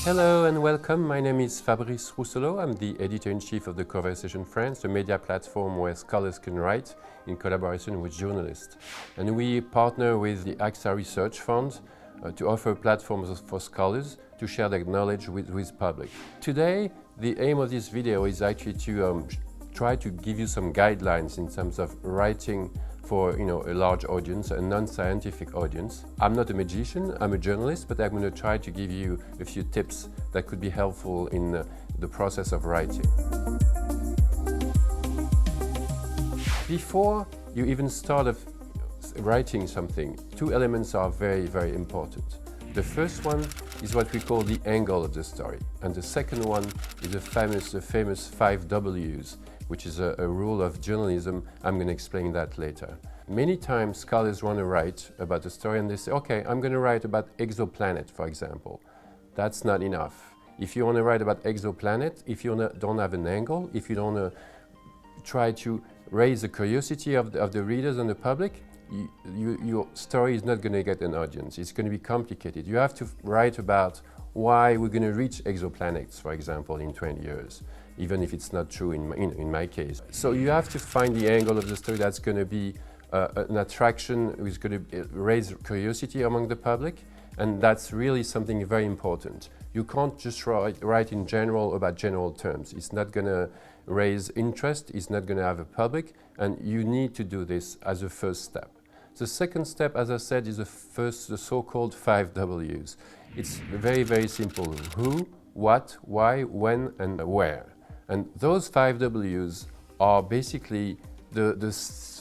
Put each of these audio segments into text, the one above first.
Hello and welcome. My name is Fabrice Rousselot. I'm the editor-in-chief of the Conversation France, a media platform where scholars can write in collaboration with journalists. And we partner with the AXA Research Fund to offer platforms for scholars to share their knowledge with public. Today, the aim of this video is actually to try to give you some guidelines in terms of writing for a large audience, a non-scientific audience. I'm not a magician, I'm a journalist, but I'm going to try to give you a few tips that could be helpful in the process of writing. Before you even start writing something, two elements are very, very important. The first one is what we call the angle of the story, and the second one is the famous 5 W's, which is a rule of journalism. I'm going to explain that later. Many times scholars want to write about a story and they say, okay, I'm going to write about exoplanet, for example. That's not enough. If you want to write about exoplanet, if you don't have an angle, if you don't try to raise the curiosity of the readers and the public, your story is not going to get an audience. It's going to be complicated. You have to write about why we're going to reach exoplanets, for example, in 20 years, even if it's not true in my case. So you have to find the angle of the story that's going to be an attraction, which is going to raise curiosity among the public, and that's really something very important. You can't just write in general about general terms. It's not going to raise interest, it's not going to have a public, and you need to do this as a first step. The second step, as I said, is the so-called 5 W's. It's very, very simple. Who, what, why, when, and where. And those 5 W's are basically the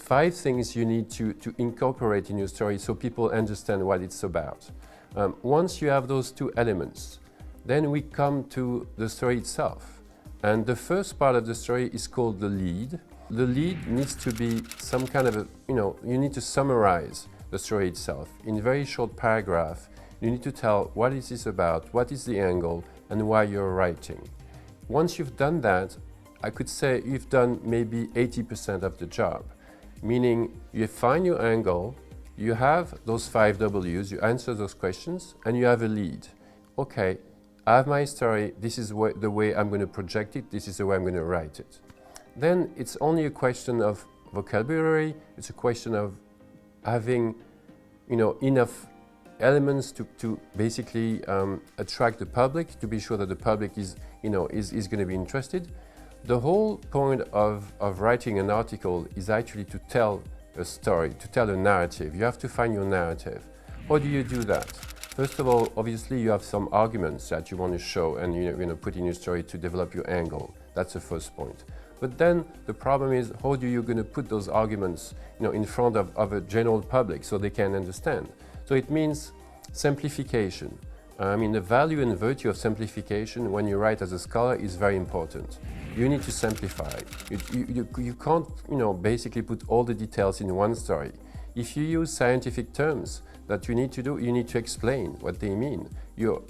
5 things you need to incorporate in your story so people understand what it's about. Once you have those two elements, then we come to the story itself. And the first part of the story is called the lead. The lead needs to be some kind of you need to summarize the story itself. In a very short paragraph, you need to tell what is this about, what is the angle, and why you're writing. Once you've done that, I could say you've done maybe 80% of the job. Meaning you find your angle, you have those 5 W's, you answer those questions, and you have a lead. Okay, I have my story, this is the way I'm going to project it, this is the way I'm going to write it. Then it's only a question of vocabulary, it's a question of having enough elements to basically attract the public, to be sure that the public is going to be interested. The whole point of writing an article is actually to tell a story, to tell a narrative. You have to find your narrative. How do you do that? First of all, obviously you have some arguments that you want to show and you're going to put in your story to develop your angle. That's the first point. But then the problem is, how are you going to put those arguments in front of a general public so they can understand? So it means simplification. The value and virtue of simplification when you write as a scholar is very important. You need to simplify. You can't basically put all the details in one story. If you use scientific terms that you need to explain what they mean. You're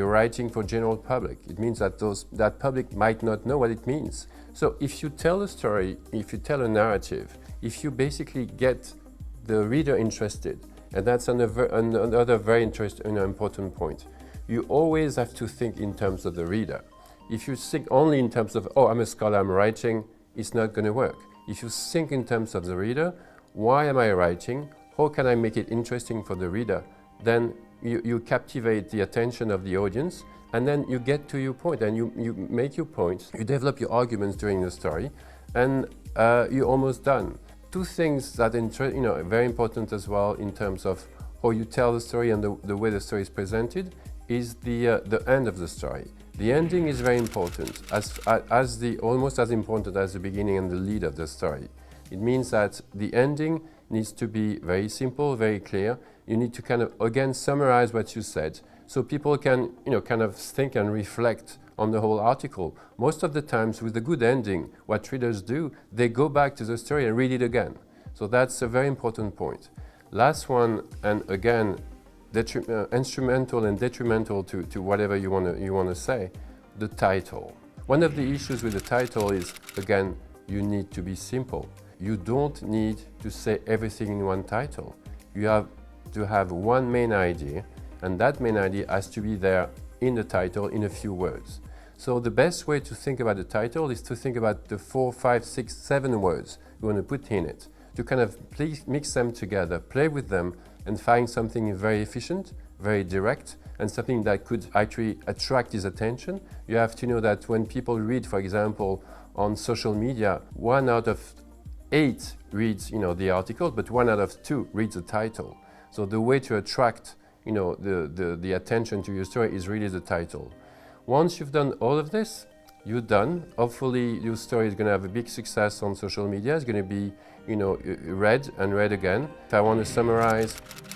writing for general public. It means that that public might not know what it means. So if you tell a story, if you tell a narrative, if you basically get the reader interested, and that's another very interesting and important point, you always have to think in terms of the reader. If you think only in terms of, oh, I'm a scholar, I'm writing, it's not going to work. If you think in terms of the reader, why am I writing? How can I make it interesting for the reader? Then you captivate the attention of the audience, and then you get to your point, and you make your point, you develop your arguments during the story, and you're almost done. Two things that are very important as well in terms of how you tell the story and the way the story is presented is the end of the story. The ending is very important, almost as important as the beginning and the lead of the story. It means that the ending needs to be very simple, very clear. You need to again summarize what you said so people can think and reflect on the whole article. Most of the times with a good ending, what readers do, they go back to the story and read it again. So that's a very important point. Last one, and again, instrumental and detrimental to whatever you want to say, the title. One of the issues with the title is, again, you need to be simple. You don't need to say everything in one title. You have to have one main idea, and that main idea has to be there in the title in a few words. So the best way to think about the title is to think about the 4, 5, 6, 7 words you want to put in it, to kind of mix them together, play with them, and find something very efficient, very direct, and something that could actually attract his attention. You have to know that when people read, for example, on social media, 1 out of 8 reads, the article, but 1 out of 2 reads the title. So the way to attract, the attention to your story is really the title. Once you've done all of this, you're done. Hopefully your story is going to have a big success on social media. It's going to be, read and read again. If I want to summarize,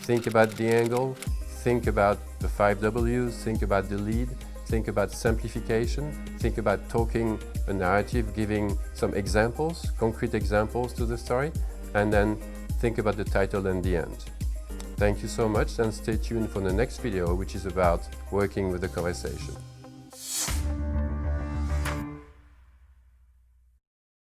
think about the angle, think about the 5 W's, think about the lead, think about simplification, think about talking a narrative, giving some examples, concrete examples to the story, and then think about the title and the end. Thank you so much, and stay tuned for the next video, which is about working with the conversation.